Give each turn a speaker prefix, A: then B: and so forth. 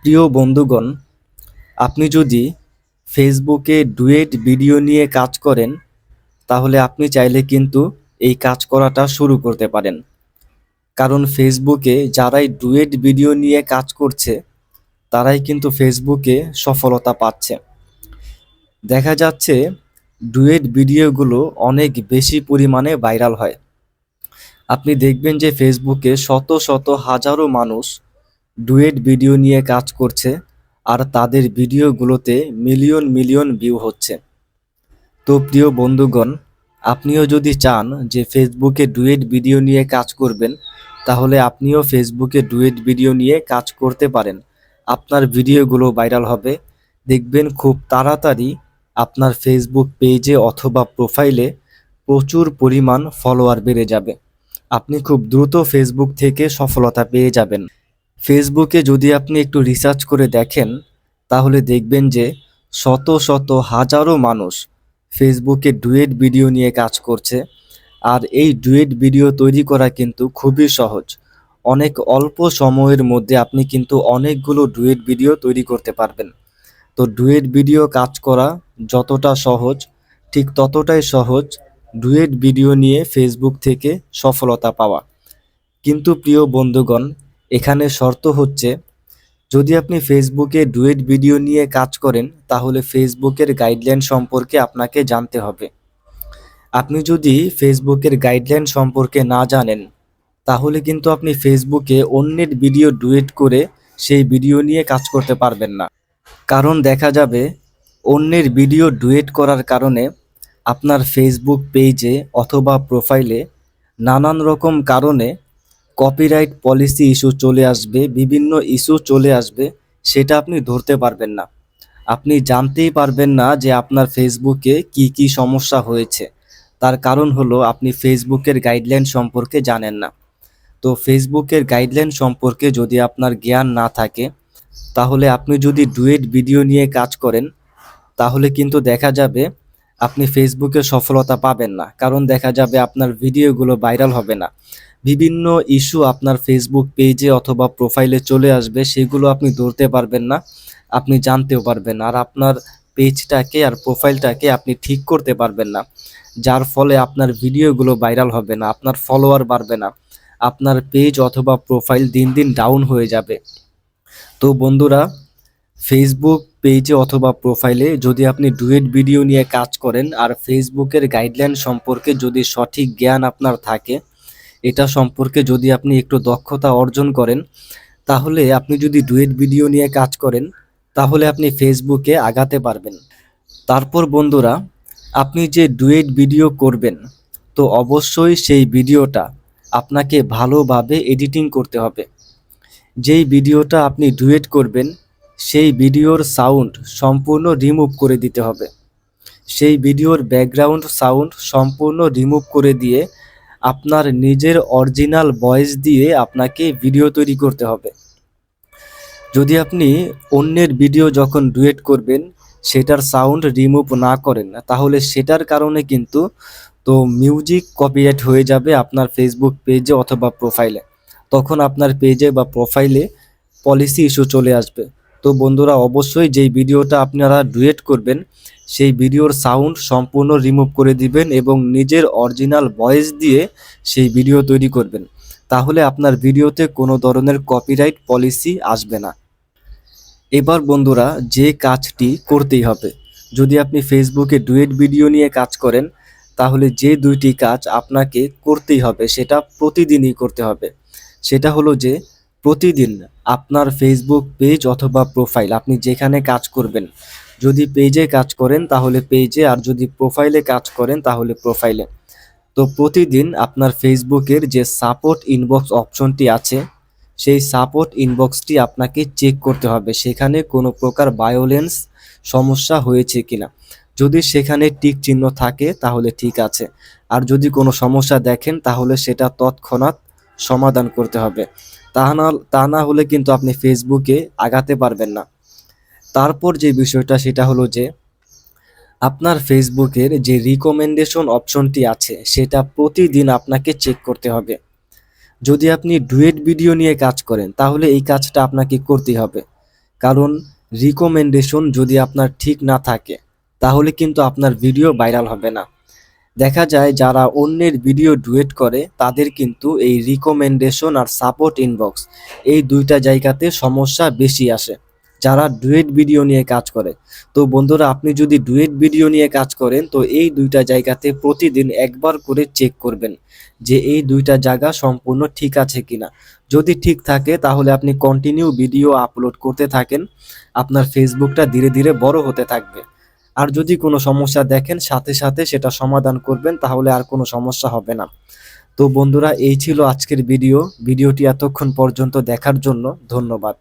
A: প্রিয় বন্ধুগণ, আপনি যদি ফেসবুকে ডুয়েট ভিডিও নিয়ে কাজ করেন, তাহলে আপনি চাইলে কিন্তু এই কাজ করাটা শুরু করতে পারেন। কারণ ফেসবুকে যারাই ডুয়েট ভিডিও নিয়ে কাজ করছে, তারাই কিন্তু ফেসবুকে সফলতা পাচ্ছে। দেখা যাচ্ছে ডুয়েট ভিডিওগুলো অনেক বেশি পরিমাণে ভাইরাল হয়। আপনি দেখবেন যে ফেসবুকে শত শত হাজারো মানুষ ডুয়েট ভিডিও নিয়ে কাজ করছে, আর তাদের ভিডিওগুলোতে মিলিয়ন মিলিয়ন ভিউ হচ্ছে। তো প্রিয় বন্ধুগণ, আপনিও যদি চান যে ফেসবুকে ডুয়েট ভিডিও নিয়ে কাজ করবেন, তাহলে আপনিও ফেসবুকে ডুয়েট ভিডিও নিয়ে কাজ করতে পারেন। আপনার ভিডিওগুলো ভাইরাল হবে, দেখবেন খুব তাড়াতাড়ি আপনার ফেসবুক পেজে অথবা প্রোফাইলে প্রচুর পরিমাণ ফলোয়ার বেড়ে যাবে। আপনি খুব দ্রুত ফেসবুক থেকে সফলতা পেয়ে যাবেন। ফেসবুকে যদি আপনি একটু রিসার্চ করে দেখেন, তাহলে দেখবেন যে শত শত হাজারো মানুষ ফেসবুকে ডুয়েট ভিডিও নিয়ে কাজ করছে। আর এই ডুয়েট ভিডিও তৈরি করা কিন্তু খুবই সহজ। অনেক অল্প সময়ের মধ্যে আপনি কিন্তু অনেকগুলো ডুয়েট ভিডিও তৈরি করতে পারবেন। তো ডুয়েট ভিডিও কাজ করা যতটা সহজ, ঠিক ততটাই সহজ ডুয়েট ভিডিও নিয়ে ফেসবুক থেকে সফলতা পাওয়া। কিন্তু প্রিয় বন্ধুগণ, এখানে শর্ত হচ্ছে, যদি আপনি ফেসবুকে ডুয়েট ভিডিও নিয়ে কাজ করেন, তাহলে ফেসবুকের গাইডলাইন সম্পর্কে আপনাকে জানতে হবে। আপনি যদি ফেসবুকের গাইডলাইন সম্পর্কে না জানেন, তাহলে কিন্তু আপনি ফেসবুকে অন্যের ভিডিও ডুয়েট করে সেই ভিডিও নিয়ে কাজ করতে পারবেন না। কারণ দেখা যাবে অন্যের ভিডিও ডুয়েট করার কারণে আপনার ফেসবুক পেজে অথবা প্রোফাইলে নানান রকম কারণে কপিরাইট পলিসি ইস্যু চলে আসবে, বিভিন্ন ইস্যু চলে আসবে, সেটা আপনি ধরতে পারবেন না। আপনি জানতেই পারবেন না যে আপনার ফেসবুকে কি কি সমস্যা হয়েছে। তার কারণ হলো আপনি ফেসবুকের গাইডলাইন সম্পর্কে জানেন না। তো ফেসবুকের গাইডলাইন সম্পর্কে যদি আপনার জ্ঞান না থাকে, তাহলে আপনি যদি ডুয়েট ভিডিও নিয়ে কাজ করেন, তাহলে কিন্তু দেখা যাবে আপনি ফেসবুকে সফলতা পাবেন না। কারণ দেখা যাবে আপনার ভিডিওগুলো ভাইরাল হবে না। বিভিন্ন ইস্যু আপনার ফেসবুক পেজে অথবা প্রোফাইলে চলে আসবে, সেগুলো আপনি ধরতে পারবেন না, আপনি জানতেও পারবেন না। আর আপনার পেজটাকে আর প্রোফাইলটাকে আপনি ঠিক করতে পারবেন না, যার ফলে আপনার ভিডিওগুলো ভাইরাল হবে না, আপনার ফলোয়ার বাড়বে না, আপনার পেজ অথবা প্রোফাইল দিন দিন ডাউন হয়ে যাবে। তো বন্ধুরা, ফেসবুক পেজে অথবা প্রোফাইলে যদি আপনি ডুয়েট ভিডিও নিয়ে কাজ করেন, আর ফেসবুকের গাইডলাইন সম্পর্কে যদি সঠিক জ্ঞান আপনার থাকে, এটা সম্পর্কে যদি আপনি একটু দক্ষতা অর্জন করেন, তাহলে আপনি যদি ডুয়েট ভিডিও নিয়ে কাজ করেন, তাহলে আপনি ফেসবুকে আগাতে পারবেন। তারপর বন্ধুরা, আপনি যে ডুয়েট ভিডিও করবেন, তো অবশ্যই সেই ভিডিওটা আপনাকে ভালোভাবে এডিটিং করতে হবে। যেই ভিডিওটা আপনি ডুয়েট করবেন, সেই ভিডিওর সাউন্ড সম্পূর্ণ রিমুভ করে দিতে হবে। সেই ভিডিওর ব্যাকগ্রাউন্ড সাউন্ড সম্পূর্ণ রিমুভ করে দিয়ে আপনার নিজের অরিজিনাল ভয়েস দিয়ে আপনাকে ভিডিও তৈরি করতে হবে। যদি আপনি অন্যের ভিডিও যখন ডুয়েট করবেন, সেটার সাউন্ড রিমুভ না করেন, তাহলে সেটার কারণে কিন্তু মিউজিক কপিরাইট হয়ে যাবে আপনার ফেসবুক পেজে অথবা প্রোফাইলে। তখন আপনার পেজে বা প্রোফাইলে পলিসি ইস্যু চলে আসবে। তো বন্ধুরা, অবশ্যই যেই ভিডিওটা আপনারা ডুয়েট করবেন, সেই ভিডিওর সাউন্ড সম্পূর্ণ রিমুভ করে দিবেন এবং নিজের অরিজিনাল ভয়েস দিয়ে সেই ভিডিও তৈরি করবেন। তাহলে আপনার ভিডিওতে কোনো ধরনের কপিরাইট পলিসি আসবে না। এবার বন্ধুরা, যে কাজটি করতেই হবে, যদি আপনি ফেসবুকে ডুয়েট ভিডিও নিয়ে কাজ করেন, তাহলে যে দুইটি কাজ আপনাকে করতেই হবে, সেটা প্রতিদিনই করতে হবে। সেটা হলো যে প্রতিদিন আপনার ফেসবুক পেজ অথবা প্রোফাইল, আপনি যেখানে কাজ করবেন, যদি পেজে কাজ করেন তাহলে পেজে, আর যদি প্রোফাইলে কাজ করেন তাহলে প্রোফাইলে, তো প্রতিদিন আপনার ফেসবুকের যে সাপোর্ট ইনবক্স অপশনটি আছে, সেই সাপোর্ট ইনবক্সটি আপনাকে চেক করতে হবে, সেখানে কোনো প্রকার ভায়োলেন্স সমস্যা হয়েছে কিনা। যদি সেখানে টিক চিহ্ন থাকে তাহলে ঠিক আছে, আর যদি কোনো সমস্যা দেখেন তাহলে সেটা তৎক্ষণাৎ সমাধান করতে হবে। তা না হলে কিন্তু আপনি ফেসবুকে আগাতে পারবেন না। তারপর যে বিষয়টা, সেটা হলো যে আপনার ফেসবুকের যে রিকমেন্ডেশন অপশনটি আছে, সেটা প্রতিদিন আপনাকে চেক করতে হবে। যদি আপনি ডুয়েট ভিডিও নিয়ে কাজ করেন, তাহলে এই কাজটা আপনাকে করতেই হবে। কারণ রিকমেন্ডেশন যদি আপনার ঠিক না থাকে তাহলে কিন্তু আপনার ভিডিও ভাইরাল হবে না। দেখা যায় যারা অন্যের ভিডিও ডুয়েট করে তাদের কিন্তু এই রিকমেন্ডেশন আর সাপোর্ট ইনবক্স এই দুইটা জায়গাতে সমস্যা বেশি আসে যারা ডুয়েট ভিডিও নিয়ে কাজ করে। তো বন্ধুরা, আপনি যদি ডুয়েট ভিডিও নিয়ে কাজ করেন তো এই দুইটা জায়গাতে প্রতিদিন একবার করে চেক করবেন যে এই দুইটা জায়গা সম্পূর্ণ ঠিক আছে কিনা। যদি ঠিক থাকে তাহলে আপনি কন্টিনিউ ভিডিও আপলোড করতে থাকেন, আপনার ফেসবুকটা ধীরে ধীরে বড় হতে থাকবে। আর যদি কোনো সমস্যা দেখেন সাথে সাথে সেটা সমাধান করবেন, তাহলে আর কোনো সমস্যা হবে না। তো বন্ধুরা, এই ছিল আজকের ভিডিওটি এতক্ষণ পর্যন্ত দেখার জন্য ধন্যবাদ।